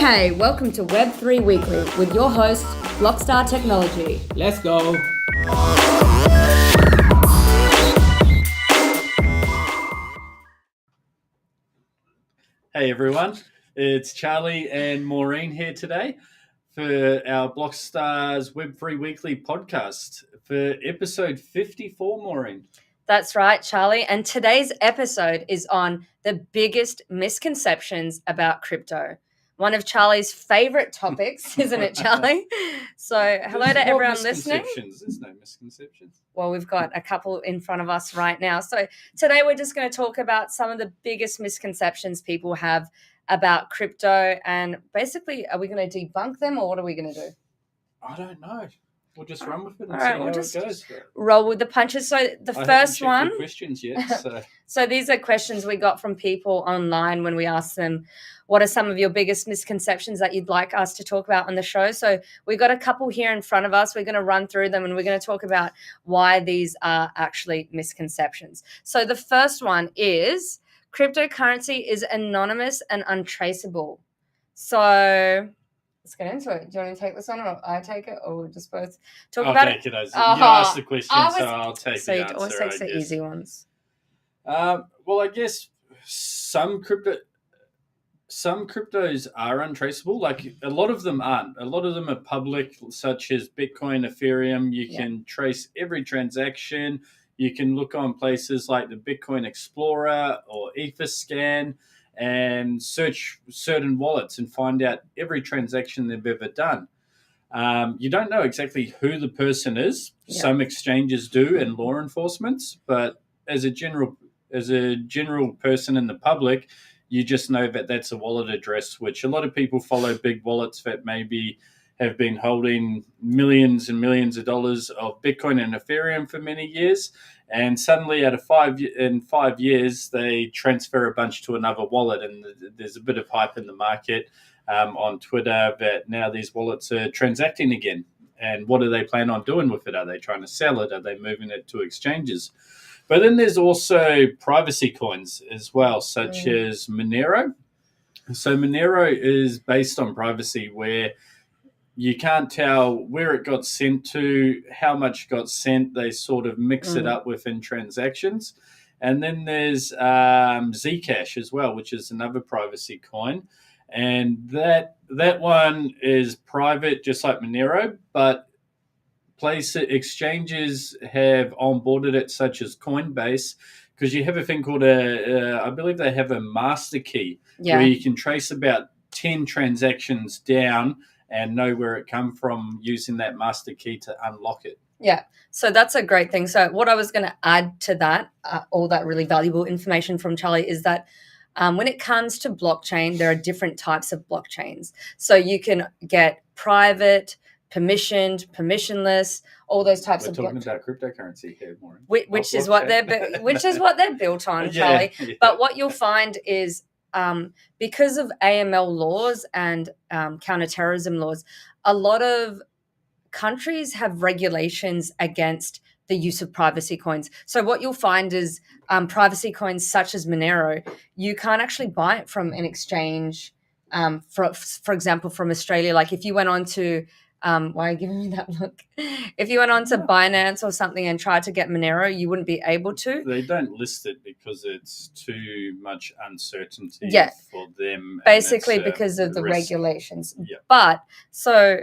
Hey, welcome to Web3 Weekly with your host, Blockstar Technology. Let's go. Hey everyone, it's Charlie and Maureen here today for our Blockstars Web3 Weekly podcast for episode 54, Maureen. That's right, Charlie. And today's episode is on the biggest misconceptions about crypto. One of Charlie's favorite topics, isn't it, Charlie? So, hello to everyone listening. There's no misconceptions. Well, we've got a couple in front of us right now. So, today we're just going to talk about some of the biggest misconceptions people have about crypto. And basically, are we going to debunk them or what are we going to do? I don't know. We'll just run with it and All see right, how we'll it just goes. roll with the punches. So the first one. The questions yet, so. So these are questions we got from people online when we asked them, what are some of your biggest misconceptions that you'd like us to talk about on the show? So we got a couple here in front of us. We're going to run through them and we're going to talk about why these are actually misconceptions. So the first one is cryptocurrency is anonymous and untraceable. So let's get into it. Do you want to take this one or I take it or we'll just both talk about it? I'll take it. You asked the question, so I'll take so the you answer. always take the easy ones. Well, I guess some cryptos are untraceable. Like a lot of them aren't. A lot of them are public, such as Bitcoin, Ethereum. You can trace every transaction. You can look on places like the Bitcoin Explorer or Etherscan and search certain wallets and find out every transaction they've ever done. You don't know exactly who the person is. Yeah. Some exchanges do and law enforcements, but as a general person in the public, you just know that that's a wallet address, which a lot of people follow big wallets that maybe have been holding millions and millions of dollars of Bitcoin and Ethereum for many years. And suddenly in 5 years, they transfer a bunch to another wallet. And there's a bit of hype in the market on Twitter that now these wallets are transacting again. And what do they plan on doing with it? Are they trying to sell it? Are they moving it to exchanges? But then there's also privacy coins as well, such as Monero. So Monero is based on privacy, where you can't tell where it got sent to, how much got sent. They sort of mix it up within transactions. And then there's Zcash as well, which is another privacy coin. And that one is private, just like Monero, but exchanges have onboarded it, such as Coinbase, because you have a thing called I believe they have a master key where you can trace about 10 transactions down and know where it come from using that master key to unlock it. Yeah, so that's a great thing. So what I was going to add to that, all that really valuable information from Charlie, is that when it comes to blockchain, there are different types of blockchains. So you can get private, permissioned, permissionless, all those types of. We're talking about cryptocurrency here, Maureen. Which is what they're built on, Charlie. Yeah. But what you'll find is because of AML laws and counterterrorism laws, a lot of countries have regulations against the use of privacy coins. So what you'll find is privacy coins such as Monero, you can't actually buy it from an exchange. For example, from Australia, like if you went on to why are you giving me that look? If you went on to Binance or something and tried to get Monero, you wouldn't be able to. They don't list it because it's too much uncertainty for them. Basically because of the regulations. Yep. But so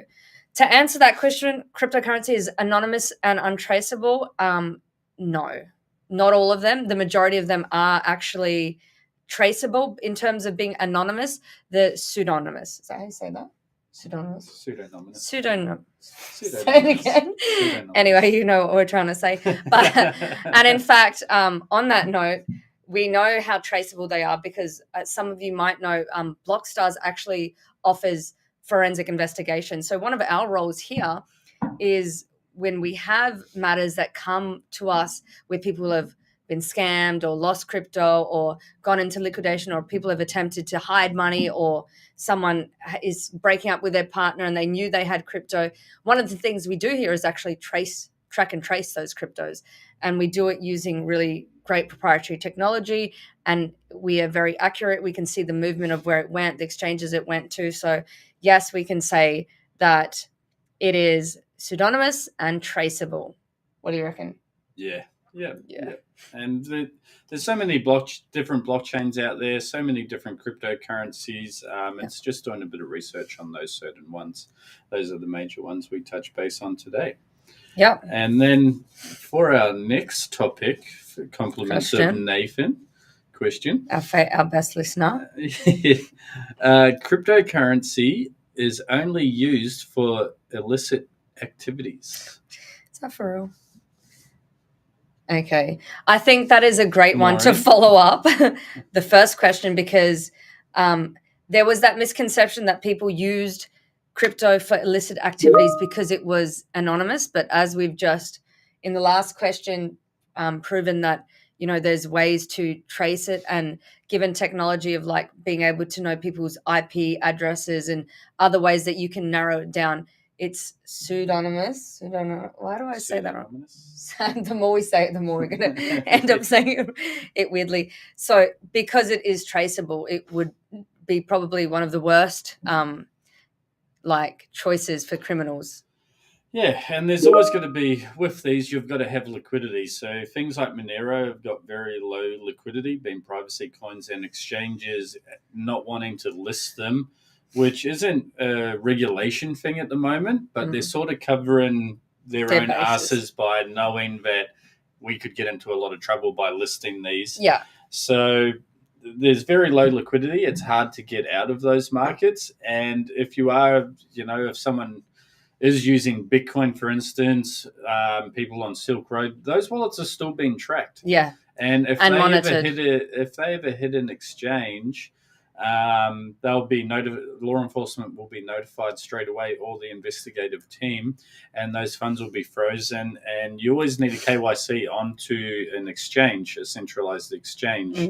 to answer that question, cryptocurrency is anonymous and untraceable. No, not all of them. The majority of them are actually traceable in terms of being anonymous. The pseudonymous. Is that how you say that? Pseudonymous. Say it again. Anyway, you know what we're trying to say. But and in fact, on that note, we know how traceable they are because some of you might know Blockstars actually offers forensic investigation. So one of our roles here is when we have matters that come to us where people have been scammed or lost crypto or gone into liquidation, or people have attempted to hide money, or someone is breaking up with their partner and they knew they had crypto. One of the things we do here is actually trace track and trace those cryptos. And we do it using really great proprietary technology, and we are very accurate. We can see the movement of where it went, the exchanges it went to. So yes, we can say that it is pseudonymous and traceable. What do you reckon? Yeah. And there's so many different blockchains out there, so many different cryptocurrencies. It's just doing a bit of research on those certain ones. Those are the major ones we touch base on today. Yeah. And then for our next topic, for compliments of Nathan, question. Our best listener. Cryptocurrency is only used for illicit activities. Is that for real? Okay. I think that is a great one to follow up the first question, because there was that misconception that people used crypto for illicit activities because it was anonymous. But as we've just, in the last question, proven that, there's ways to trace it, and given technology of like being able to know people's IP addresses and other ways that you can narrow it down, it's pseudonymous. Why do I say that wrong? The more we say it, the more we're going to end up saying it weirdly. So because it is traceable, it would be probably one of the worst choices for criminals. Yeah, and there's always going to be, with these, you've got to have liquidity. So things like Monero have got very low liquidity, being privacy coins, and exchanges not wanting to list them, which isn't a regulation thing at the moment, but they're sort of covering their own asses by knowing that we could get into a lot of trouble by listing these. Yeah. So there's very low liquidity. It's hard to get out of those markets. And if you are, if someone is using Bitcoin, for instance, people on Silk Road, those wallets are still being tracked. Yeah. And if they ever hit an exchange, they'll be law enforcement will be notified straight away, or the investigative team, and those funds will be frozen. And you always need a KYC onto an exchange, a centralized exchange.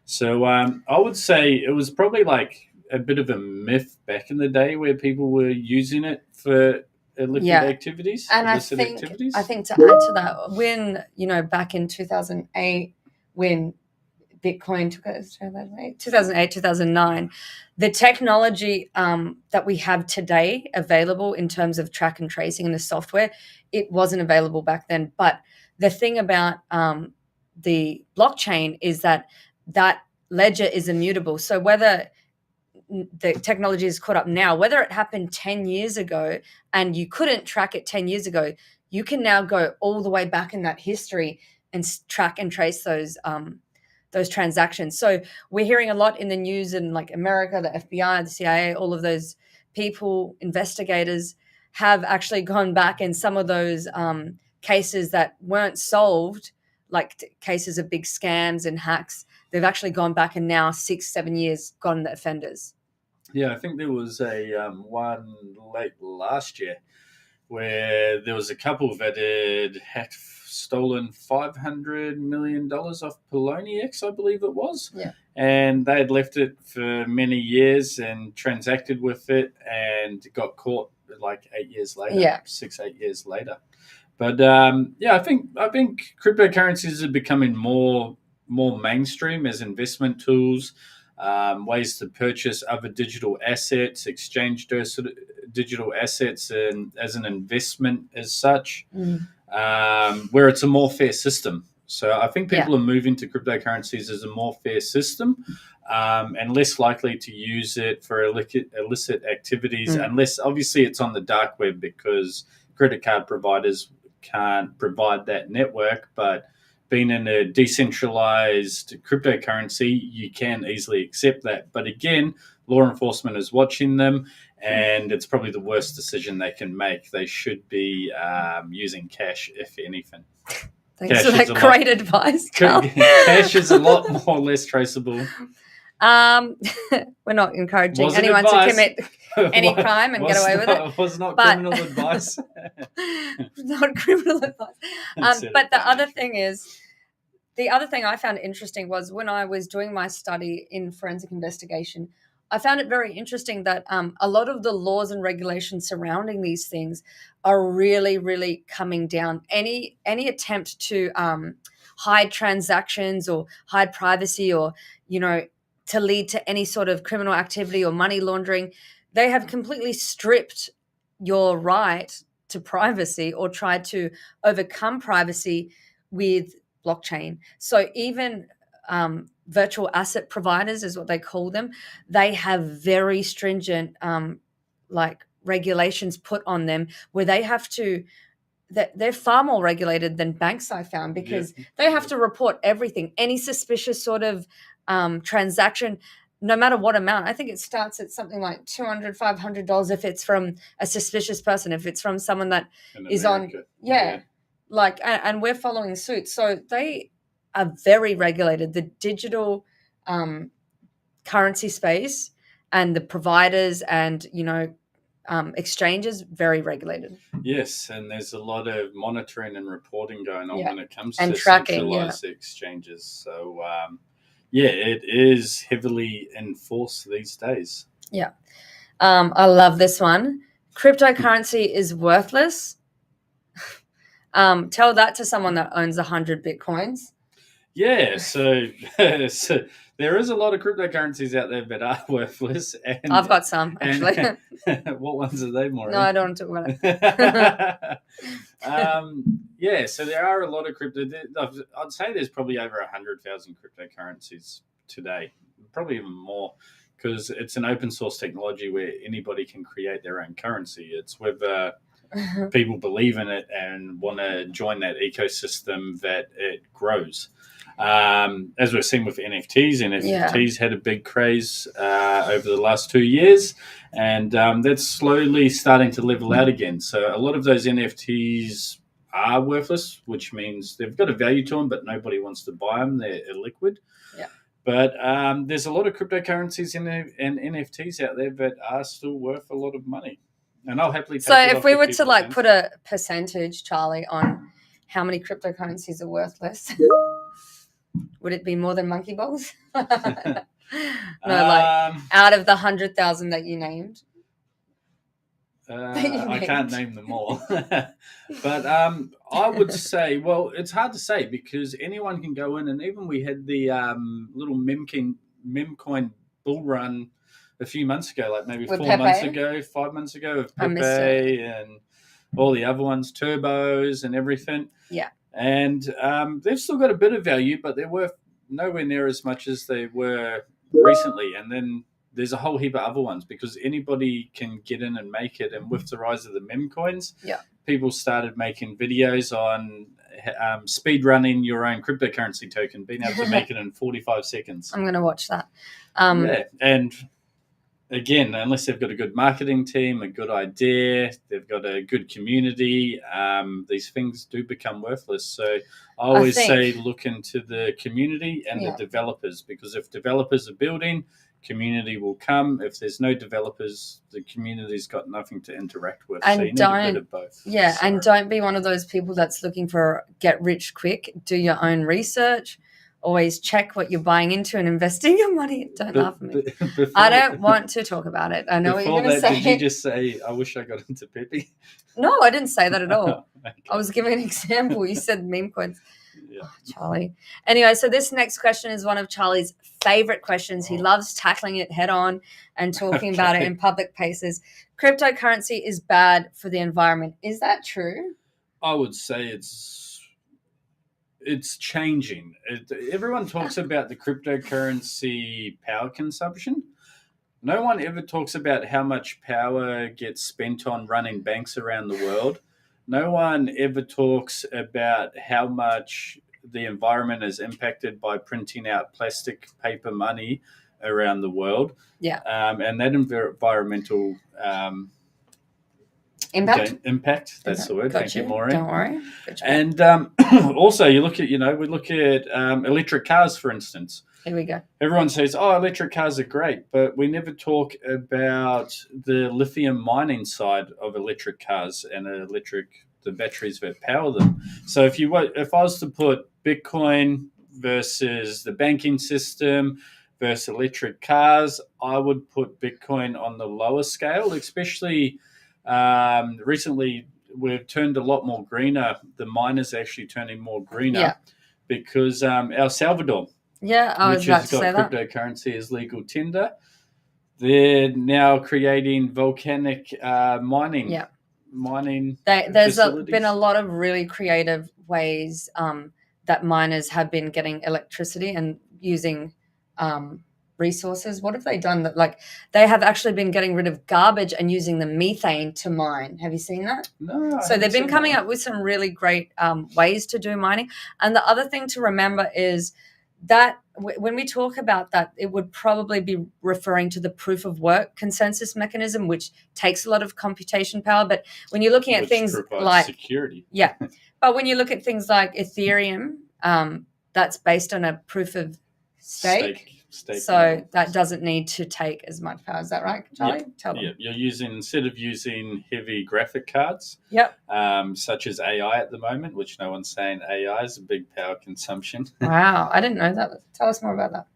So I would say it was probably like a bit of a myth back in the day where people were using it for illicit activities. And I think to add to that, when, back in 2008, when Bitcoin took us, 2008, 2009, the technology that we have today available in terms of track and tracing and the software, it wasn't available back then. But the thing about the blockchain is that ledger is immutable. So whether the technology is caught up now, whether it happened 10 years ago and you couldn't track it 10 years ago, you can now go all the way back in that history and track and trace those transactions. So we're hearing a lot in the news in like America, the FBI, the CIA, all of those people, investigators have actually gone back, and some of those cases that weren't solved, like cases of big scams and hacks, they've actually gone back and now 6-7 years gotten the offenders. Yeah, I think there was a one late last year where there was a couple that had stolen $500 million off Poloniex, I believe it was. Yeah. And they had left it for many years and transacted with it and got caught like 8 years later. Yeah. 6-8 years later. But I think cryptocurrencies are becoming more mainstream as investment tools, ways to purchase other digital assets, exchange those digital assets and as an investment as such, where it's a more fair system. So I think people are moving to cryptocurrencies as a more fair system, and less likely to use it for illicit activities, unless obviously it's on the dark web, because credit card providers can't provide that network. But being in a decentralized cryptocurrency, you can easily accept that. But again, law enforcement is watching them, and it's probably the worst decision they can make. They should be using cash, if anything. Thanks for that great advice, Carl. Cash is a lot more less traceable. We're not encouraging anyone to commit any crime and get away with it. It was not criminal advice. Not criminal advice. But the other thing I found interesting was when I was doing my study in forensic investigation, I found it very interesting that a lot of the laws and regulations surrounding these things are really, really coming down. Any attempt to hide transactions or hide privacy, or to lead to any sort of criminal activity or money laundering, they have completely stripped your right to privacy or tried to overcome privacy with blockchain. So even virtual asset providers is what they call them. They have very stringent regulations put on them where they have to. They're far more regulated than banks, I found, because they have to report everything, any suspicious sort of transaction, no matter what amount. I think it starts at something like $200, $500 if it's from a suspicious person, if it's from someone that is on, and we're following suit. So they are very regulated. The digital currency space and the providers and, exchanges, very regulated. Yes, and there's a lot of monitoring and reporting going on when it comes to tracking, centralized exchanges. So, it is heavily enforced these days. Yeah. I love this one. Cryptocurrency is worthless. Tell that to someone that owns 100 Bitcoins. Yeah, so there is a lot of cryptocurrencies out there that are worthless. And I've got some, actually. What ones are they, Maureen? No, I don't want to talk about it. So there are a lot of crypto. I'd say there's probably over 100,000 cryptocurrencies today, probably even more, because it's an open source technology where anybody can create their own currency. It's whether people believe in it and want to join that ecosystem that it grows. As we've seen with NFTs had a big craze over the last 2 years, and that's slowly starting to level out again. So a lot of those NFTs are worthless, which means they've got a value to them, but nobody wants to buy them. They're illiquid. Yeah. But there's a lot of cryptocurrencies and NFTs out there that are still worth a lot of money. And I'll happily take So if we were to put a percentage, Charlie, on how many cryptocurrencies are worthless, would it be more than monkey balls? No, out of the 100,000 that you named. I can't name them all. But I would say, well, it's hard to say because anyone can go in, and even we had the little meme-coin bull run a few months ago, like maybe 4 months ago, 5 months ago, of Pepe and all the other ones, Turbos and everything. Yeah. And they've still got a bit of value, but they're worth nowhere near as much as they were recently. And then there's a whole heap of other ones because anybody can get in and make it. And with the rise of the meme coins, people started making videos on speed running your own cryptocurrency token, being able to make it in 45 seconds. I'm going to watch that. And again, unless they've got a good marketing team, a good idea, they've got a good community, these things do become worthless. So I always say look into the community and the developers, because if developers are building, community will come. If there's no developers, the community's got nothing to interact with. And so you need a bit of both. Yeah, so. And don't be one of those people that's looking for get rich quick. Do your own research. Always check what you're buying into and investing your money. Don't laugh at me. I don't want to talk about it. I know what you're going to say. Did you just say, I wish I got into Pepe? No, I didn't say that at all. Okay. I was giving an example. You said meme coins. Yeah. Oh, Charlie. Anyway, so this next question is one of Charlie's favorite questions. He loves tackling it head on and talking about it in public places. Cryptocurrency is bad for the environment. Is that true? I would say it's changing. Everyone talks about the cryptocurrency power consumption. No one ever talks about how much power gets spent on running banks around the world. No one ever talks about how much the environment is impacted by printing out plastic paper money around the world. Yeah. And that environmental impact. That's the word. Thank you, Maureen. Don't worry. And also, we look at electric cars, for instance. Here we go. Everyone says, electric cars are great, but we never talk about the lithium mining side of electric cars and the batteries that power them. So if I was to put Bitcoin versus the banking system versus electric cars, I would put Bitcoin on the lower scale, especially recently we've turned a lot more greener. The miners are actually turning more greener because El Salvador, which has got cryptocurrency as legal tender, they're now creating volcanic mining. Yeah. There's been a lot of really creative ways that miners have been getting electricity and using resources. What have they done? That like they have actually been getting rid of garbage and using the methane to mine. Have you seen that? No. So they've been coming up with some really great ways to do mining. And the other thing to remember is that when we talk about that, it would probably be referring to the proof of work consensus mechanism, which takes a lot of computation power. But when you're looking at things like security, but when you look at things like Ethereum, that's based on a proof of stake so model. That doesn't need to take as much power. Is that right, Charlie? You're using, instead of using heavy graphic cards, such as AI at the moment, which no one's saying AI is a big power consumption. Wow, I didn't know that. Tell us more about that.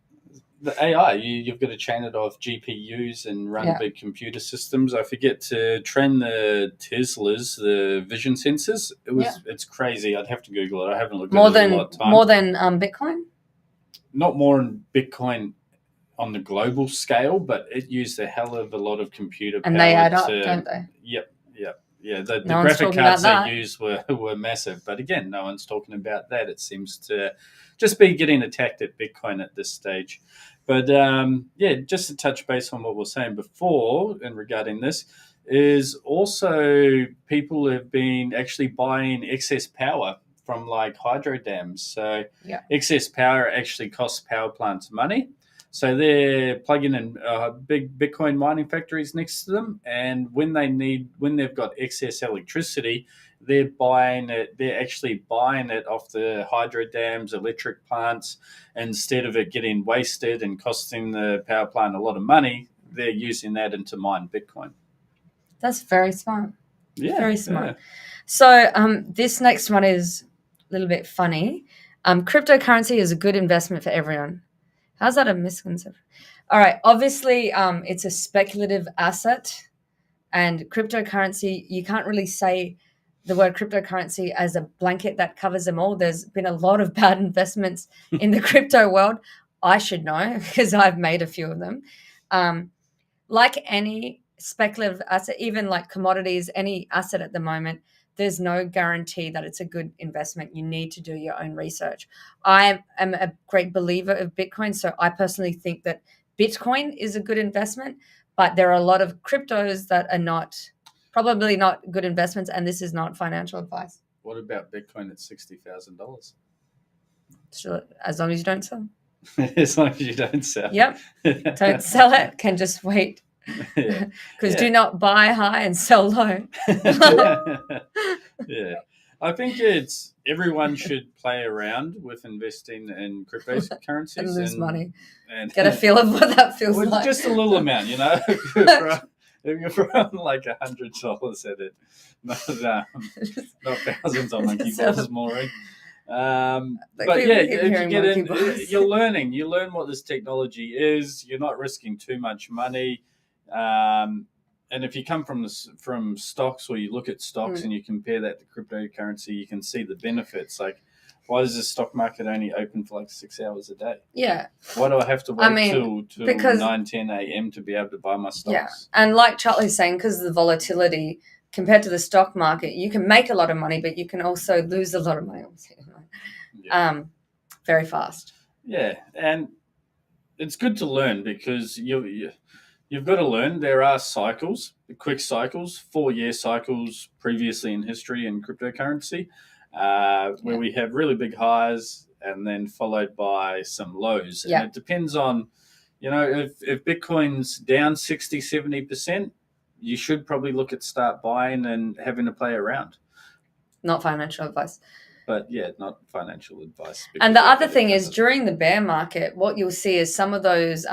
The AI, you've got to chain it off GPUs and run big computer systems. I forget to train the Teslas, the vision sensors. It's crazy. I'd have to Google it. I haven't looked at it in a lot of time. More than Bitcoin? Not more in Bitcoin on the global scale, but it used a hell of a lot of computer power. And they add up, don't they? Yeah. The graphic cards they used were massive. But again, no one's talking about that. It seems to just be getting attacked at Bitcoin at this stage. But just to touch base on what we were saying before and regarding this, is also people have been actually buying excess power from like hydro dams. So excess power actually costs power plants money. So they're plugging in big Bitcoin mining factories next to them, and when they've got excess electricity, they're buying it. They're actually buying it off the hydro dams, electric plants, instead of it getting wasted and costing the power plant a lot of money. They're using that to mine Bitcoin. That's very smart. Yeah, very smart. Yeah. So this next one is a little bit funny. Cryptocurrency is a good investment for everyone. How's that a misconception? All right. Obviously, it's a speculative asset, and cryptocurrency, you can't really say the word cryptocurrency as a blanket that covers them all. There's been a lot of bad investments in the crypto world. I should know because I've made a few of them. Like any speculative asset, even like commodities, any asset at the moment, there's no guarantee that it's a good investment. You need to do your own research. I am a great believer of Bitcoin, so I personally think that Bitcoin is a good investment, but there are a lot of cryptos that are probably not good investments, and this is not financial advice. What about Bitcoin at $60,000? Sure, as long as you don't sell. As long as you don't sell. Yep. Don't sell it. Can just wait. Because do not buy high and sell low. I think everyone should play around with investing in cryptocurrencies and lose money and get a feel of what that feels like. Just a little amount, if you're throwing like $100 at it, not thousands on monkey balls, Maureen. But you're learning. You learn what this technology is. You're not risking too much money. And if you come from stocks, or you look at stocks and you compare that to cryptocurrency, you can see the benefits. Like, why does the stock market only open for like 6 hours a day? Yeah. Why do I have to wait till 9, 10 a.m. to be able to buy my stocks? Yeah. And like Charlie's saying, because of the volatility compared to the stock market, you can make a lot of money, but you can also lose a lot of money. Very fast. Yeah. And it's good to learn because you've got to learn. There are cycles, quick cycles, 4-year cycles previously in history in cryptocurrency, where we have really big highs and then followed by some lows. And it depends on, if Bitcoin's down 60, 70%, you should probably look at start buying and having to play around. Not financial advice. But not financial advice. And the other thing is, during the bear market, what you'll see is some of those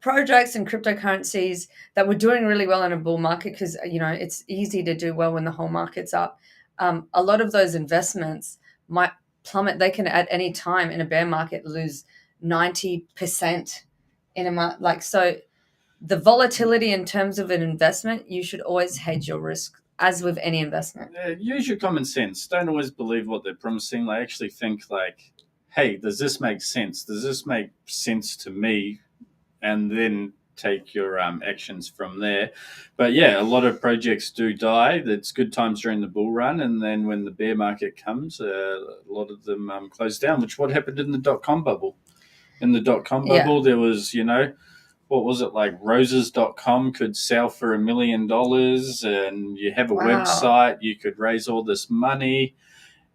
projects and cryptocurrencies that were doing really well in a bull market, because it's easy to do well when the whole market's up. A lot of those investments might plummet. They can at any time in a bear market lose 90% in a month. Like, so the volatility in terms of an investment, you should always hedge your risk, as with any investment. Use your common sense. Don't always believe what they're promising. Like, actually think like, hey, does this make sense? Does this make sense to me? And then take your actions from there. But yeah, a lot of projects do die. It's good times during the bull run, and then when the bear market comes, a lot of them close down. Which what happened in the dot-com bubble? In the dot-com bubble, there was, what was it, like roses.com could sell for $1 million, and you have a website, you could raise all this money,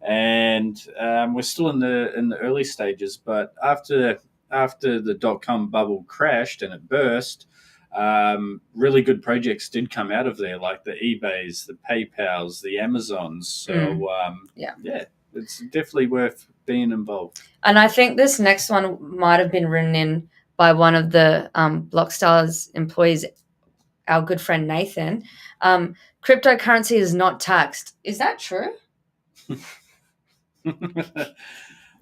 and we're still in the early stages. But after the dot-com bubble crashed and it burst, really good projects did come out of there, like the eBays, the PayPals, the Amazons. So it's definitely worth being involved. And I think this next one might have been written in by one of the Blockstars employees, our good friend Nathan. Cryptocurrency is not taxed. Is that true?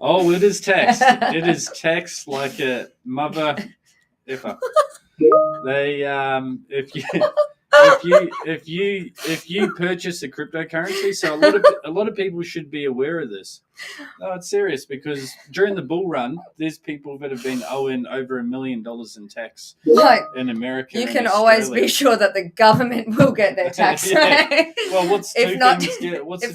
Oh, it is taxed. It is taxed like a mother effer. They if you purchase a cryptocurrency, so a lot of people should be aware of this. No, it's serious, because during the bull run, there's people that have been owing over $1 million in tax in America. You can always be sure that the government will get their tax. Right? Well, what's if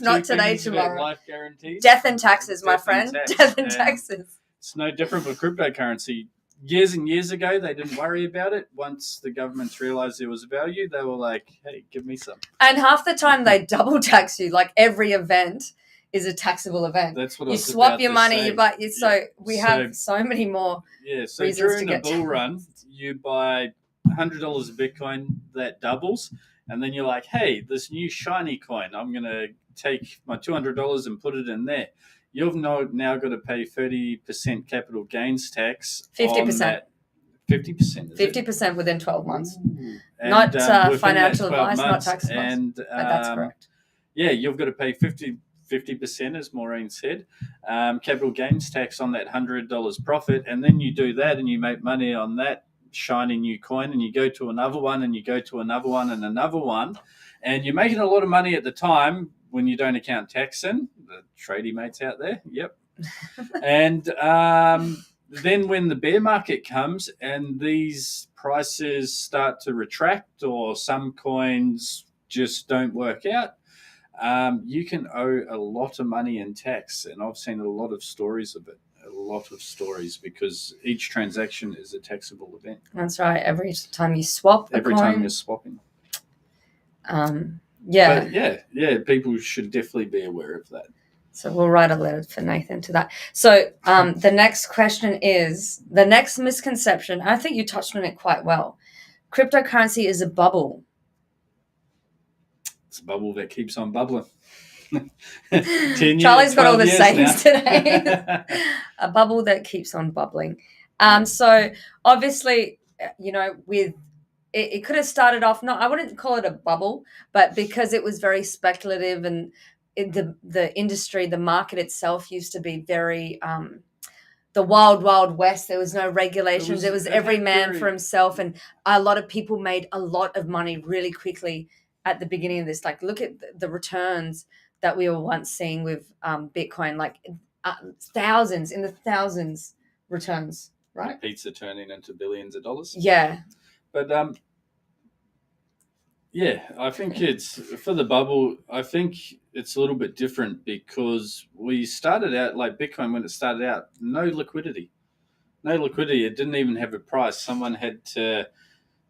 not today, tomorrow? Life guarantees? Death and taxes, my friend. Death and taxes. It's no different with cryptocurrency. Years and years ago, they didn't worry about it. Once the governments realized there was value, they were like, hey, give me some. And half the time they double tax you. Like, every event is a taxable event. That's what you I was swap about your to money, say. you buy. So we have so many more. Yeah, so reasons during to a bull run, you buy $100 of Bitcoin, that doubles, and then you're like, hey, this new shiny coin, I'm going to take my $200 and put it in there. You've now got to pay 30% capital gains tax. 50%. 50%. 50% within 12 months. And, not financial advice, months, not tax advice. But that's correct. Yeah, you've got to pay 50%, as Maureen said, capital gains tax on that $100 profit, and then you do that and you make money on that shiny new coin, and you go to another one, and you go to another one, and another one, and you're making a lot of money at the time when you don't account tax in. The tradie mates out there, yep. And then when the bear market comes and these prices start to retract, or some coins just don't work out, you can owe a lot of money in tax. And I've seen a lot of stories of it, because each transaction is a taxable event. That's right. Every time you swap a Every coin. time you're swapping. Yeah. But people should definitely be aware of that. So we'll write a letter for Nathan to that. So the next question is, the next misconception, I think you touched on it quite well. Cryptocurrency is a bubble. It's a bubble that keeps on bubbling. Charlie's got all the sayings today. A bubble that keeps on bubbling. So obviously, with it could have started off, I wouldn't call it a bubble, but because it was very speculative, and the industry, the market itself used to be very the wild, wild west. There was no regulations. It was every man for himself, and a lot of people made a lot of money really quickly at the beginning of this. Like, look at the returns that we were once seeing with Bitcoin, like thousands returns, right? Pizza turning into billions of dollars. Yeah. But I think it's for the bubble. I think it's a little bit different, because we started out like Bitcoin, when it started out, no liquidity. It didn't even have a price. Someone had to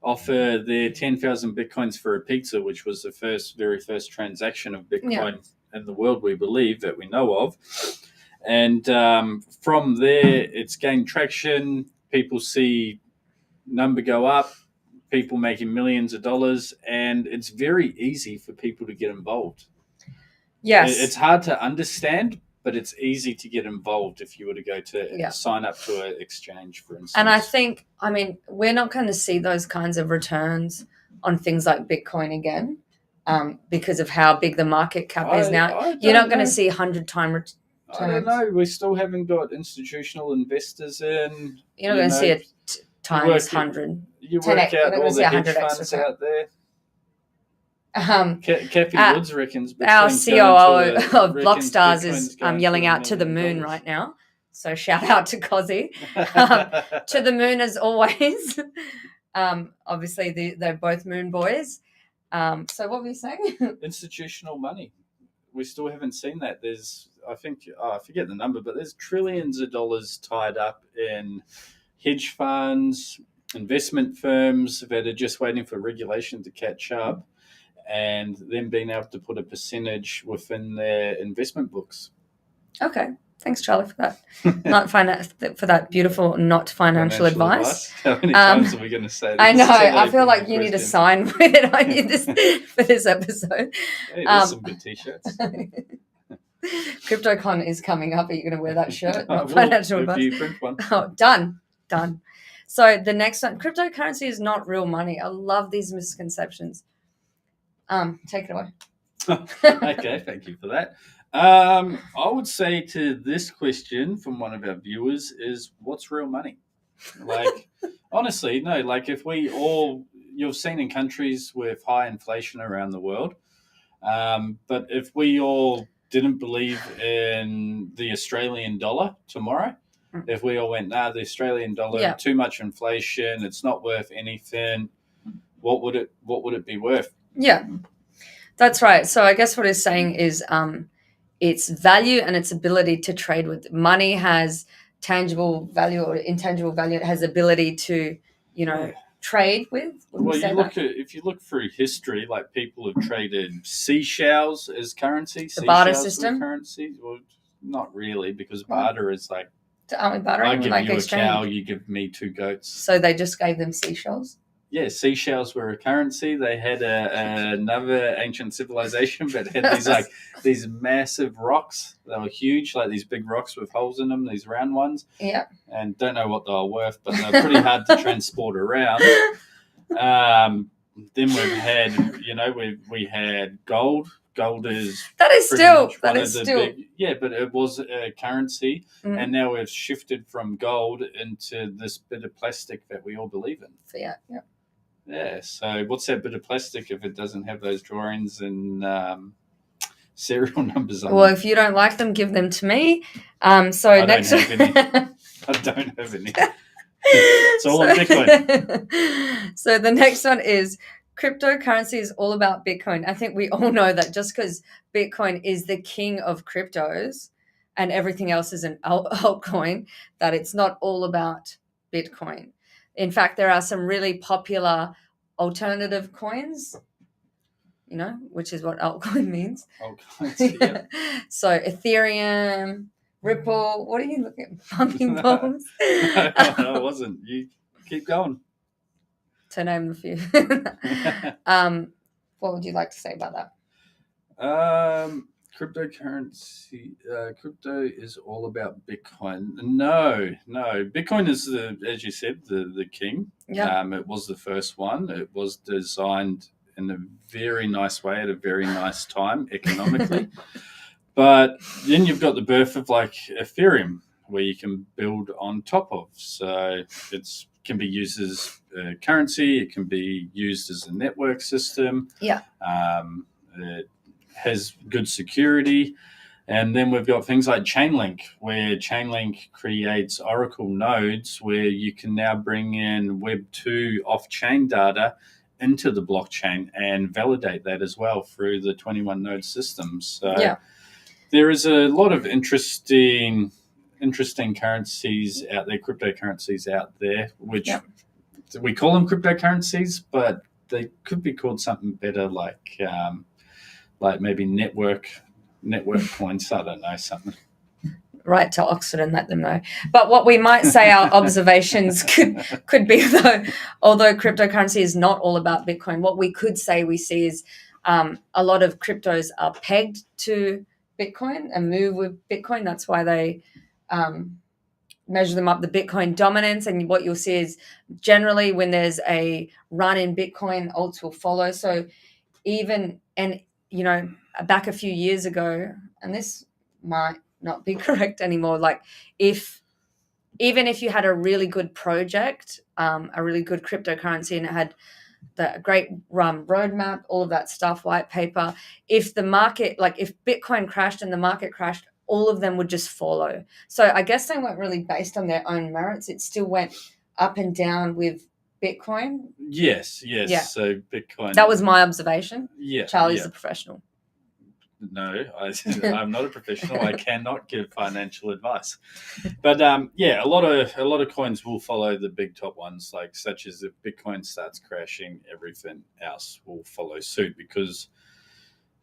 offer their 10,000 Bitcoins for a pizza, which was the very first transaction of Bitcoin in the world, we believe, that we know of. And from there, it's gained traction. People see number go up, people making millions of dollars, and it's very easy for people to get involved. Yes. It's hard to understand, but it's easy to get involved if you were to go to sign up to an exchange, for instance. And I think, we're not going to see those kinds of returns on things like Bitcoin again, because of how big the market cap is now. You're not going to see 100-time I don't know. We still haven't got institutional investors in. You're not going to see it times 100. You work out all the hedge funds out there. Kathy Woods reckons our COO of Blockstars is yelling out to the moon right now. So shout out to Cozzy. To the moon as always. Obviously, they're both moon boys. So what were you saying? Institutional money. We still haven't seen that. I forget the number, but there's trillions of dollars tied up in hedge funds, investment firms that are just waiting for regulation to catch up, and then being able to put a percentage within their investment books. Okay. Thanks, Charlie, for that. For that beautiful, not financial advice. How many times are we going to say that? I know. I feel like you need to sign with it on you for this episode. Hey, there's some good t-shirts. CryptoCon is coming up. Are you going to wear that shirt? Financial advice. You print one. Oh, done. So the next one, cryptocurrency is not real money. I love these misconceptions. Take it away. Okay, thank you for that. I would say to this question from one of our viewers is, what's real money? Like, honestly, no, like if you've seen in countries with high inflation around the world, but if we all didn't believe in the Australian dollar tomorrow, if we all went, the Australian dollar, too much inflation, it's not worth anything, what would it be worth? Yeah, that's right. So I guess what it's saying is, its value and its ability to trade with. Money has tangible value or intangible value. It has ability to, trade with. Well, if you look through history, like people have traded seashells as currency. The barter system? Currency. Well, not really, because barter is like, aren't we bartering? I give you a cow, you give me 2 goats. So they just gave them seashells? Yeah, seashells were a currency. They had another ancient civilization, but had these massive rocks. They were huge, like these big rocks with holes in them, these round ones. Yeah. And don't know what they were worth, but they're pretty hard to transport around. Then we've had, we had gold. Gold is that is still big, but it was a currency, and now we've shifted from gold into this bit of plastic that we all believe in. Fiat, yeah. Yeah, so what's that bit of plastic if it doesn't have those drawings and serial numbers on Well, them? If you don't like them, give them to me. I don't have any. It's all on Bitcoin. So the next one is cryptocurrency is all about Bitcoin. I think we all know that just because Bitcoin is the king of cryptos and everything else is an altcoin, that it's not all about Bitcoin. In fact, there are some really popular alternative coins, which is what altcoin means. Altcoins, yeah. So Ethereum, Ripple, what are you looking at? Pumping balls? No, I wasn't. You keep going. To name a few. What would you like to say about that? Cryptocurrency, crypto is all about Bitcoin. No. Bitcoin is as you said, the king. Yeah. It was the first one. It was designed in a very nice way at a very nice time economically. But then you've got the birth of like Ethereum, where you can build on top of. So it can be used as a currency. It can be used as a network system. Yeah. It has good security. And then we've got things like Chainlink, where Chainlink creates Oracle nodes where you can now bring in Web2 off-chain data into the blockchain and validate that as well through the 21 node system. So there is a lot of interesting currencies out there, cryptocurrencies out there, which we call them cryptocurrencies, but they could be called something better, like maybe network coins. I don't know, something. Write to Oxford and let them know. But what we might say, our observations could be, although cryptocurrency is not all about Bitcoin, what we could say we see is a lot of cryptos are pegged to Bitcoin and move with Bitcoin. That's why they measure them up, the Bitcoin dominance. And what you'll see is generally when there's a run in Bitcoin, alts will follow. So back a few years ago, and this might not be correct anymore. Like even if you had a really good project, a really good cryptocurrency, and it had the great roadmap, all of that stuff, white paper, if the market, like if Bitcoin crashed and the market crashed, all of them would just follow. So I guess they weren't really based on their own merits. It still went up and down with Bitcoin. Yes. Yeah. So Bitcoin. That was my observation. Yeah. Charlie's a professional. No, I'm not a professional. I cannot give financial advice. But a lot of coins will follow the big top ones, like such as if Bitcoin starts crashing, everything else will follow suit, because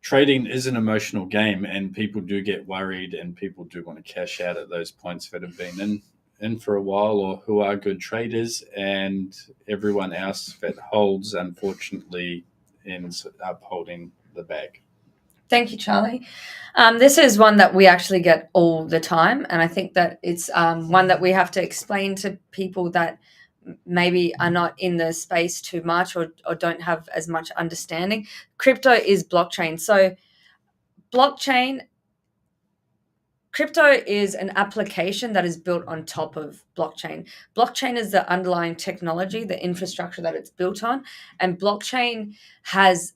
trading is an emotional game, and people do get worried, and people do want to cash out at those points that have been in for a while, or who are good traders, and everyone else that holds, unfortunately, ends up holding the bag. Thank you, Charlie. This is one that we actually get all the time, and I think that it's one that we have to explain to people that maybe are not in the space too much, or don't have as much understanding. Crypto is blockchain. So crypto is an application that is built on top of blockchain. Blockchain is the underlying technology, the infrastructure that it's built on, and blockchain has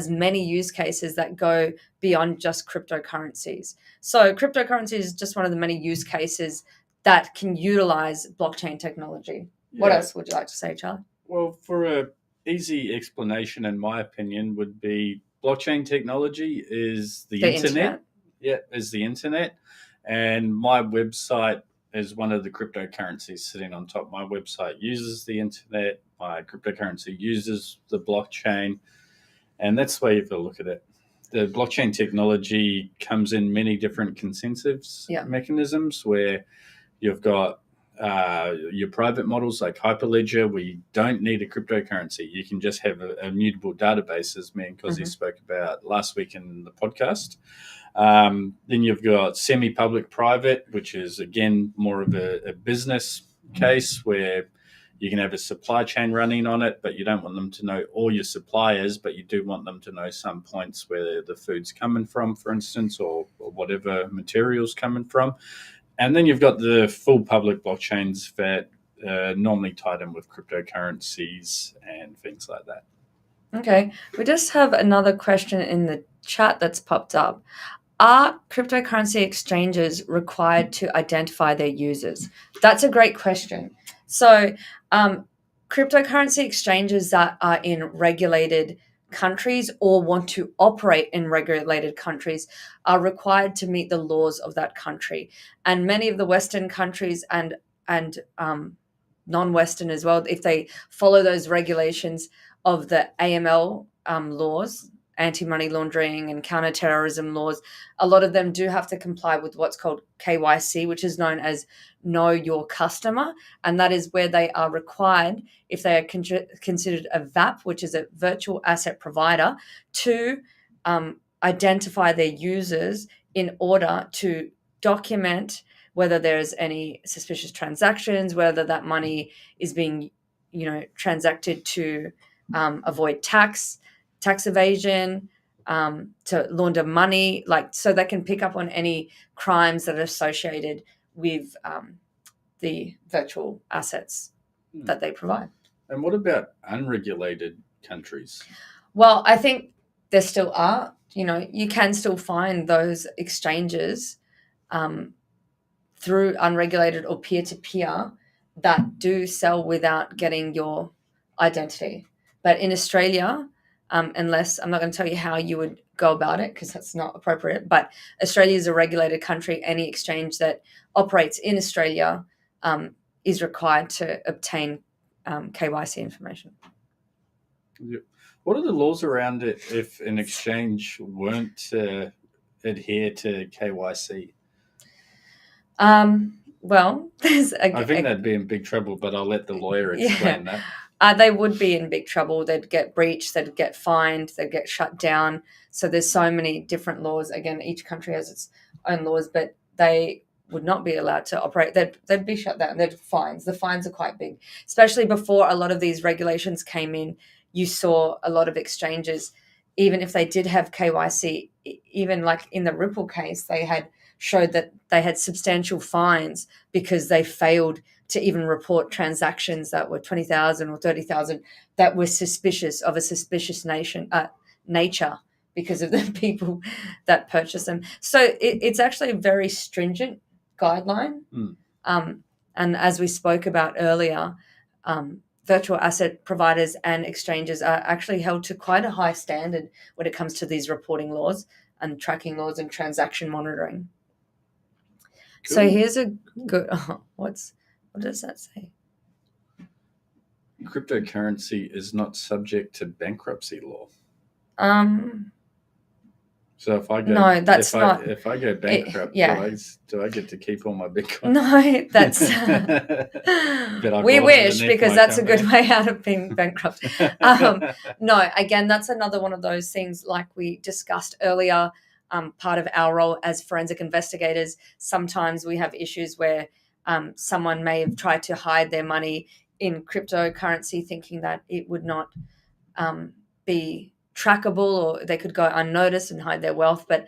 many use cases that go beyond just cryptocurrencies. So cryptocurrency is just one of the many use cases that can utilize blockchain technology. Yeah. What else would you like to say, Charlie? Well, for an easy explanation, in my opinion, would be blockchain technology is the internet. Yeah, is the internet. And my website is one of the cryptocurrencies sitting on top. My website uses the internet. My cryptocurrency uses the blockchain. And that's the way you have to look at it. The blockchain technology comes in many different consensus mechanisms, where you've got your private models like Hyperledger, where you don't need a cryptocurrency. You can just have a immutable database, as me and Cozy spoke about last week in the podcast. Then you've got semi-public private, which is, again, more of a business case, where you can have a supply chain running on it, but you don't want them to know all your suppliers, but you do want them to know some points where the food's coming from, for instance, or whatever material's coming from. And then you've got the full public blockchains that are normally tied in with cryptocurrencies and things like that. Okay. We just have another question in the chat that's popped up. Are cryptocurrency exchanges required to identify their users? That's a great question. So cryptocurrency exchanges that are in regulated countries or want to operate in regulated countries are required to meet the laws of that country. And many of the Western countries and non-Western as well, if they follow those regulations of the AML laws, anti-money laundering and counter-terrorism laws, a lot of them do have to comply with what's called KYC, which is known as Know Your Customer. And that is where they are required, if they are considered a VAP, which is a virtual asset provider, to identify their users in order to document whether there's any suspicious transactions, whether that money is being, transacted to avoid tax evasion, to launder money, so they can pick up on any crimes that are associated with the virtual assets that they provide. And what about unregulated countries? Well, I think there still are. You can still find those exchanges through unregulated or peer-to-peer that do sell without getting your identity. But in Australia, unless, I'm not going to tell you how you would go about it because that's not appropriate, but Australia is a regulated country. Any exchange that operates in Australia is required to obtain KYC information. Yep. What are the laws around it if an exchange won't adhere to KYC? Well, I think they'd be in big trouble, but I'll let the lawyer explain that. They would be in big trouble. They'd get breached, they'd get fined, they'd get shut down. So there's so many different laws. Again, each country has its own laws, but they would not be allowed to operate. They'd be shut down. They'd fines. The fines are quite big, especially before a lot of these regulations came in. You saw a lot of exchanges, even if they did have KYC, even like in the Ripple case, they had showed that they had substantial fines because they failed to even report transactions that were 20,000 or 30,000 that were suspicious of a suspicious nature because of the people that purchase them. So it's actually a very stringent guideline. And as we spoke about earlier, virtual asset providers and exchanges are actually held to quite a high standard when it comes to these reporting laws and tracking laws and transaction monitoring. Cool. So here's a good, what does that say? Cryptocurrency is not subject to bankruptcy law. So if I go, no, that's not. If I go bankrupt, do I get to keep all my Bitcoin? No, that's. We wish, because that's company. A good way out of being bankrupt. No, again, that's another one of those things like we discussed earlier. Part of our role as forensic investigators, sometimes we have issues where someone may have tried to hide their money in cryptocurrency, thinking that it would not be trackable, or they could go unnoticed and hide their wealth. But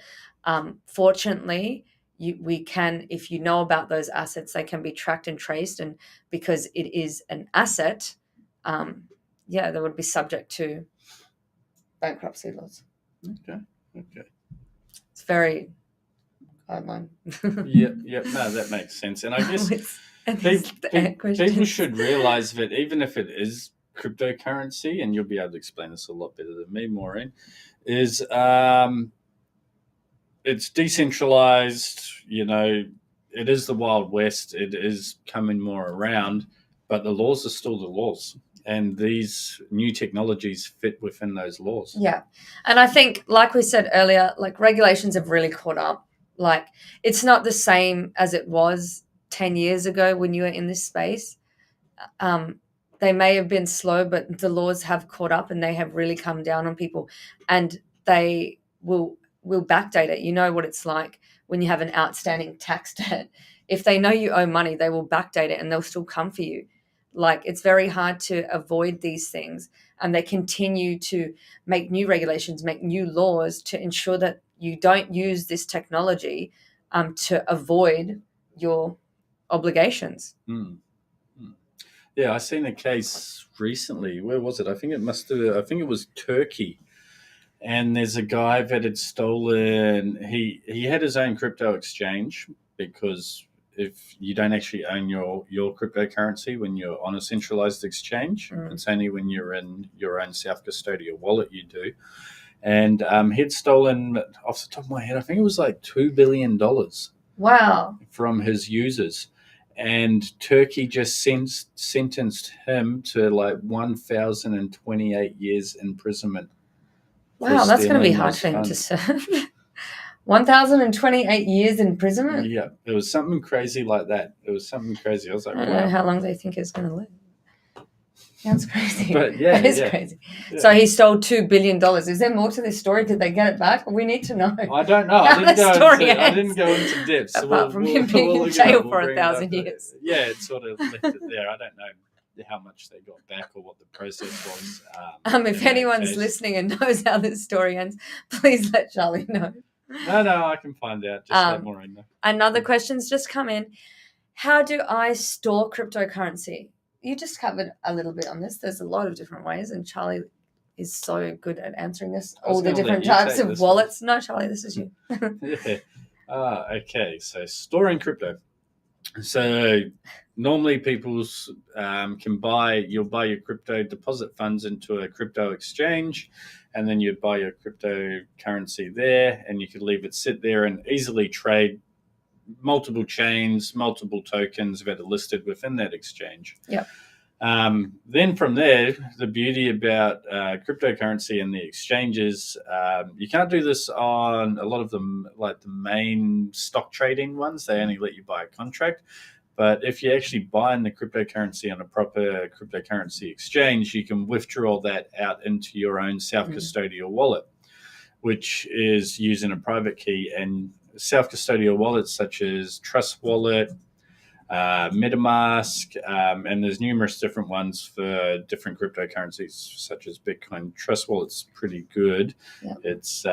fortunately, we can, if you know about those assets, they can be tracked and traced, and because it is an asset, they would be subject to bankruptcy laws. Okay. It's very guideline. Yep. No, that makes sense, and I guess people should realize that even if it is cryptocurrency, and you'll be able to explain this a lot better than me, Maureen, is it's decentralized. It is the Wild West. It is coming more around, but the laws are still the laws, and these new technologies fit within those laws. Yeah, and I think, like we said earlier, like regulations have really caught up. Like it's not the same as it was 10 years ago when you were in this space. They may have been slow, but the laws have caught up and they have really come down on people, and they will backdate it. You know what it's like when you have an outstanding tax debt. If they know you owe money, they will backdate it and they'll still come for you. Like it's very hard to avoid these things, and they continue to make new regulations, make new laws to ensure that you don't use this technology to avoid your obligations. Yeah, I seen a case recently. Where was it? I think it was Turkey. And there's a guy that had stolen. He had his own crypto exchange, because if you don't actually own your cryptocurrency when you're on a centralized exchange, it's only when you're in your own self-custodial wallet you do. And he'd stolen, off the top of my head, I think it was like $2 billion. Wow. From his users. And Turkey just sentenced him to like 1,028 years imprisonment. Wow, that's going to be hard for him to serve. 1,028 years imprisonment? Yeah, it was something crazy like that. It was something crazy. I was like, I don't know how long they think he's going to live. That's crazy. But yeah, that is crazy. Yeah. So he stole $2 billion. Is there more to this story? Did they get it back? We need to know. I don't know. I didn't go into depth. So apart from him being in jail for 1,000 years. Yeah, it sort of left it there. I don't know how much they got back or what the process was. If anyone's listening and knows how this story ends, please let Charlie know. No, I can find out. Just let Maureen know. Another question's just come in. How do I store cryptocurrency? You just covered a little bit on this. There's a lot of different ways, and Charlie is so good at answering this. All the different types of wallets. No, Charlie, this is you. Yeah. Okay, so storing crypto. So normally people you'll buy your crypto, deposit funds into a crypto exchange, and then you buy your cryptocurrency there, and you could leave it sit there and easily trade multiple chains, multiple tokens that are listed within that exchange. Yeah. Then from there, the beauty about cryptocurrency and the exchanges, you can't do this on a lot of them, like the main stock trading ones. They only let you buy a contract. But if you actually buy in the cryptocurrency on a proper cryptocurrency exchange, you can withdraw that out into your own self-custodial wallet, which is using a private key. And self-custodial wallets such as Trust Wallet, MetaMask, and there's numerous different ones for different cryptocurrencies, such as Bitcoin. Trust Wallet's pretty good. Yep. It's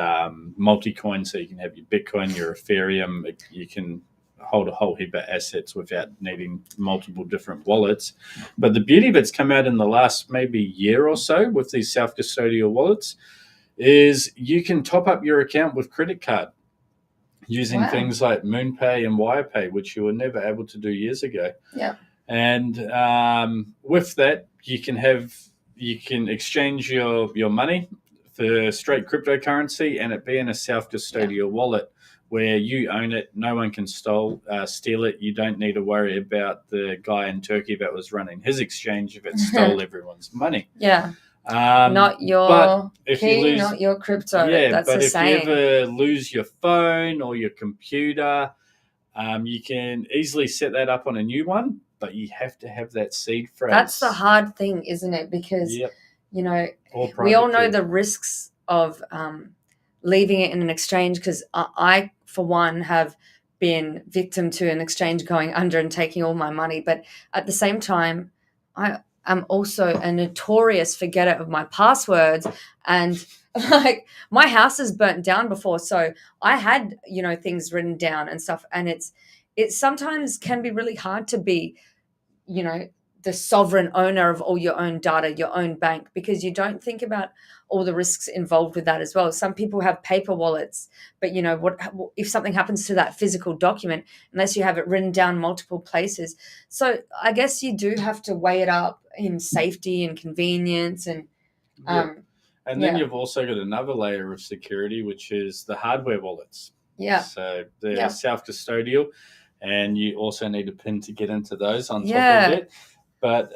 multi-coin, so you can have your Bitcoin, your Ethereum. You can hold a whole heap of assets without needing multiple different wallets. But the beauty that's come out in the last maybe year or so with these self-custodial wallets is you can top up your account with credit card using things like MoonPay and WirePay, which you were never able to do years ago. Yeah. And with that, you can exchange your money for straight cryptocurrency, and it be in a self-custodial wallet where you own it. No one can steal it. You don't need to worry about the guy in Turkey that was running his exchange if it stole everyone's money. Yeah. Not your key, not your crypto. Yeah, that's but the if saying. you ever lose your phone or your computer, you can easily set that up on a new one, but you have to have that seed phrase. That's the hard thing, isn't it? Because, you know, we all know the risks of leaving it in an exchange, because I, for one, have been victim to an exchange going under and taking all my money. But at the same time, I'm also a notorious forgetter of my passwords, and like my house is burnt down before, so I had things written down and stuff, and it sometimes can be really hard to be the sovereign owner of all your own data, your own bank, because you don't think about all the risks involved with that as well. Some people have paper wallets, but what if something happens to that physical document unless you have it written down multiple places? So I guess you do have to weigh it up in safety and convenience and then you've also got another layer of security, which is the hardware wallets. Yeah. So they're self-custodial, and you also need a PIN to get into those on top of it. But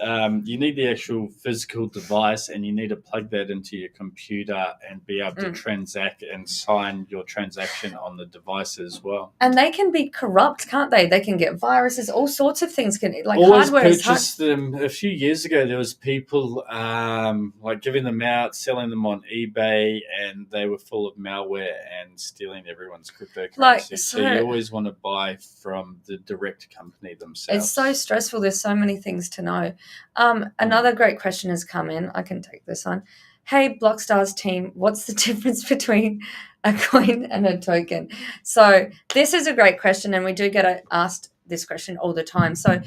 you need the actual physical device, and you need to plug that into your computer and be able to transact and sign your transaction on the device as well. And they can be corrupt, can't they? They can get viruses, all sorts of things. Always purchased them. A few years ago, there was people giving them out, selling them on eBay, and they were full of malware and stealing everyone's cryptocurrency. So you always want to buy from the direct company themselves. It's so stressful. There's so many things to know. Another great question has come in. I can take this one. Hey, Blockstars team, what's the difference between a coin and a token? So this is a great question, and we do get asked this question all the time. So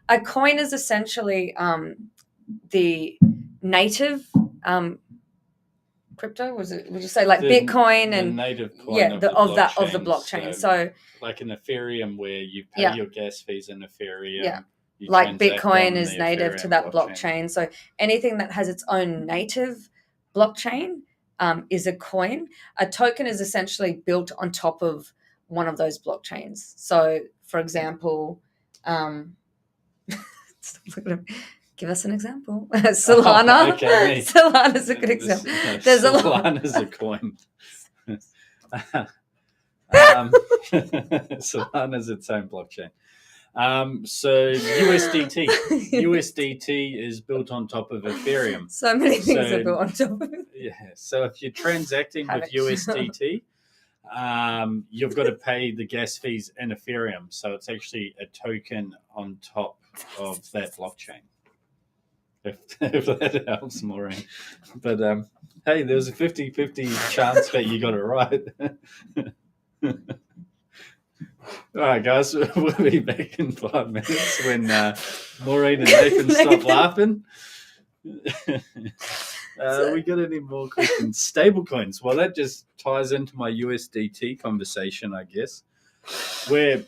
a coin is essentially the native crypto. Would you say like Bitcoin and native coin of the blockchain? So like an Ethereum, where you pay your gas fees in Ethereum. Yeah. Like Bitcoin is native to that blockchain. So anything that has its own native blockchain is a coin. A token is essentially built on top of one of those blockchains. So, for example, give us an example. Solana. Solana's a good example. Solana's a coin. Solana's its own blockchain. So USDT is built on top of Ethereum. So many things are built on top of it. Yeah. So if you're transacting with USDT, you've got to pay the gas fees in Ethereum. So it's actually a token on top of that blockchain. If that helps, Maureen. But hey, there was a 50-50 chance that you got it right. All right, guys, we'll be back in 5 minutes when Maureen and Nathan stop laughing. We got any more questions? Stablecoins. Well, that just ties into my USDT conversation, I guess, where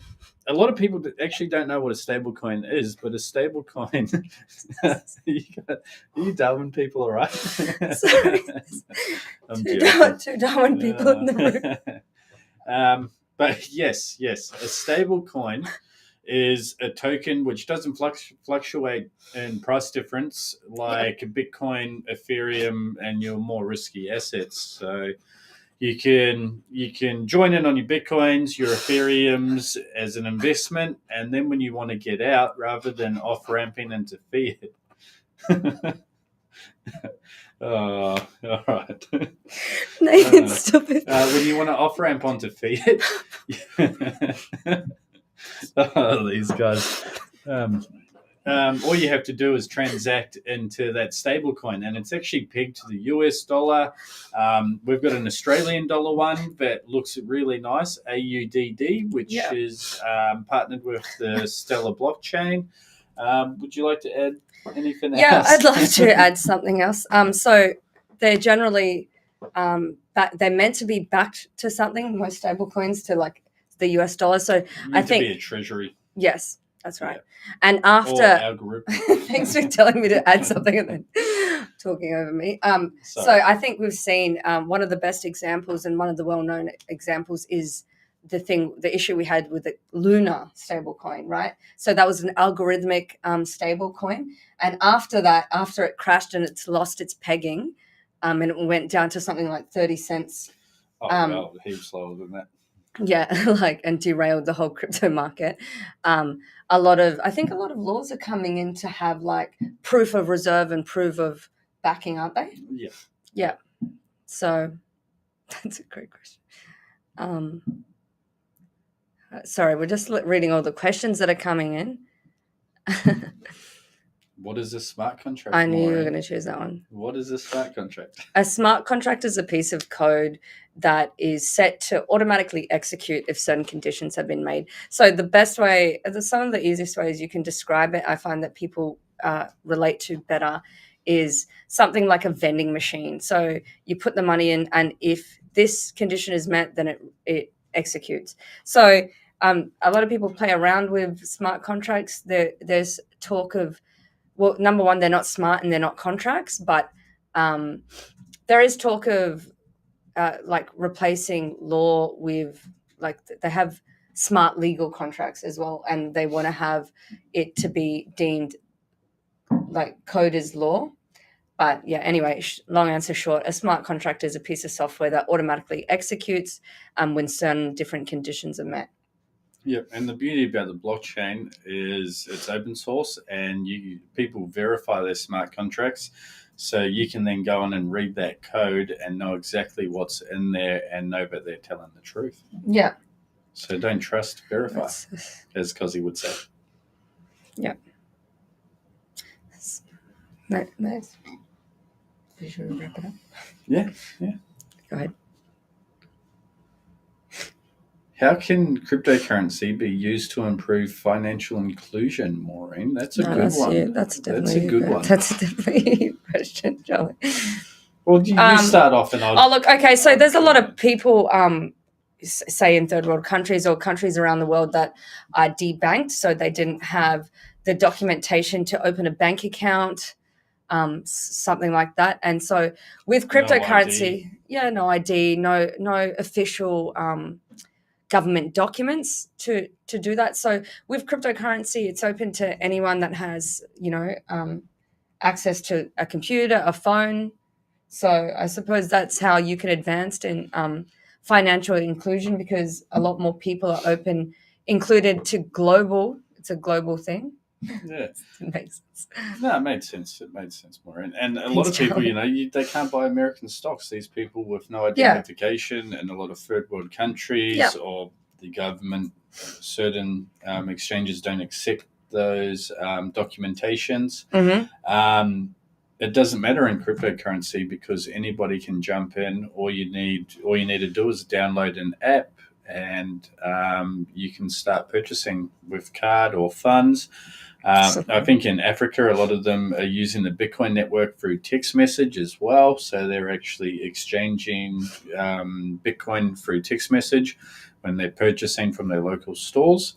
a lot of people actually don't know what a stablecoin is, but a stablecoin. Are you Darwin people, all right? Sorry. Two Darwin people in the room. But yes, a stable coin is a token which doesn't fluctuate in price difference like Bitcoin, Ethereum, and your more risky assets. So you can join in on your Bitcoins, your Ethereums as an investment, and then when you want to get out, rather than off-ramping into fiat. Oh, all right. Nathan, stop it. When you want to off-ramp onto fiat, these guys. All you have to do is transact into that stable coin, and it's actually pegged to the US dollar. We've got an Australian dollar one that looks really nice, AUDD, which is partnered with the Stellar blockchain. Would you like to add anything else? Yeah, I'd love to add something else. So they're generally they're meant to be backed to something, most stable coins to like the US dollar. So I think to be a treasury. Yes, that's right. Yeah. And after thanks for telling me to add something and then talking over me. So I think we've seen one of the best examples and one of the well-known examples is the issue we had with the Luna stablecoin, right? So that was an algorithmic stablecoin, and after it crashed and it's lost its pegging, and it went down to something like 30 cents. Well, heaps lower than that. Yeah, and derailed the whole crypto market. I think a lot of laws are coming in to have like proof of reserve and proof of backing, aren't they? Yeah. Yeah. So that's a great question. Sorry, we're just reading all the questions that are coming in. What is a smart contract? I knew you were going to choose that one. What is a smart contract? A smart contract is a piece of code that is set to automatically execute if certain conditions have been made. So the best way, some of the easiest ways you can describe it, I find that people relate to better, is something like a vending machine. So you put the money in, and if this condition is met, then it executes. So a lot of people play around with smart contracts. There's talk of, well, number one, they're not smart and they're not contracts, but there is talk of like replacing law with, like, they have smart legal contracts as well, and they want to have it to be deemed like code is law. But yeah, anyway, long answer short, a smart contract is a piece of software that automatically executes when certain different conditions are met. Yeah, and the beauty about the blockchain is it's open source, and people verify their smart contracts, so you can then go on and read that code and know exactly what's in there and know that they're telling the truth. Yeah. So don't trust, verify, as Cozzy would say. Yeah. Nice. Should we wrap it up? Yeah. Go ahead. How can cryptocurrency be used to improve financial inclusion, Maureen? That's a good one. Yeah, that's definitely a good one. That's definitely a question, Charlie. Well, you start off and I'll... Oh, look, okay, so there's a lot of people, say in third world countries or countries around the world that are debanked, so they didn't have the documentation to open a bank account, something like that. And so with cryptocurrency, no ID, no official government documents to do that. So with cryptocurrency, it's open to anyone that has, access to a computer, a phone. So I suppose that's how you can advance in financial inclusion, because a lot more people are included to global. It's a global thing. Yeah. It makes sense. No, it made sense. It made sense, Maureen. And a lot of people, they can't buy American stocks. These people with no identification in a lot of third world countries, or the government, certain exchanges don't accept those documentations. Mm-hmm. It doesn't matter in cryptocurrency because anybody can jump in. All you need to do is download an app, and you can start purchasing with card or funds. I think in Africa, a lot of them are using the Bitcoin network through text message as well. So they're actually exchanging Bitcoin through text message when they're purchasing from their local stores.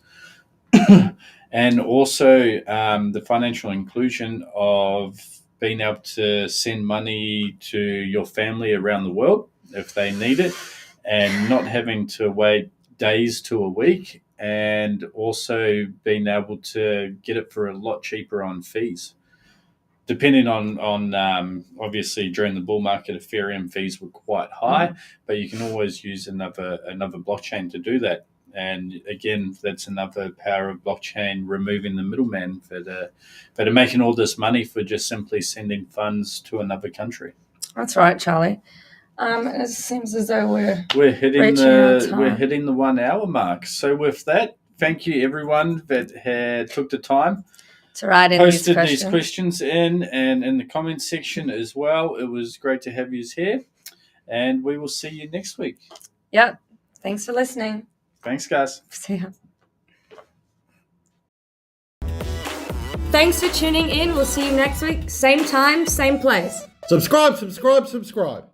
And also the financial inclusion of being able to send money to your family around the world if they need it, and not having to wait days to a week, and also being able to get it for a lot cheaper on fees. Depending on obviously during the bull market, Ethereum fees were quite high, but you can always use another blockchain to do that. And again, that's another power of blockchain, removing the middleman that are making all this money for just simply sending funds to another country. That's right, Charlie. It seems as though we're hitting the 1 hour mark. So with that, thank you everyone that had took the time to write in posted these questions in and in the comment section as well. It was great to have you here, and we will see you next week. Yep. Thanks for listening. Thanks, guys. See ya. Thanks for tuning in. We'll see you next week. Same time, same place. Subscribe.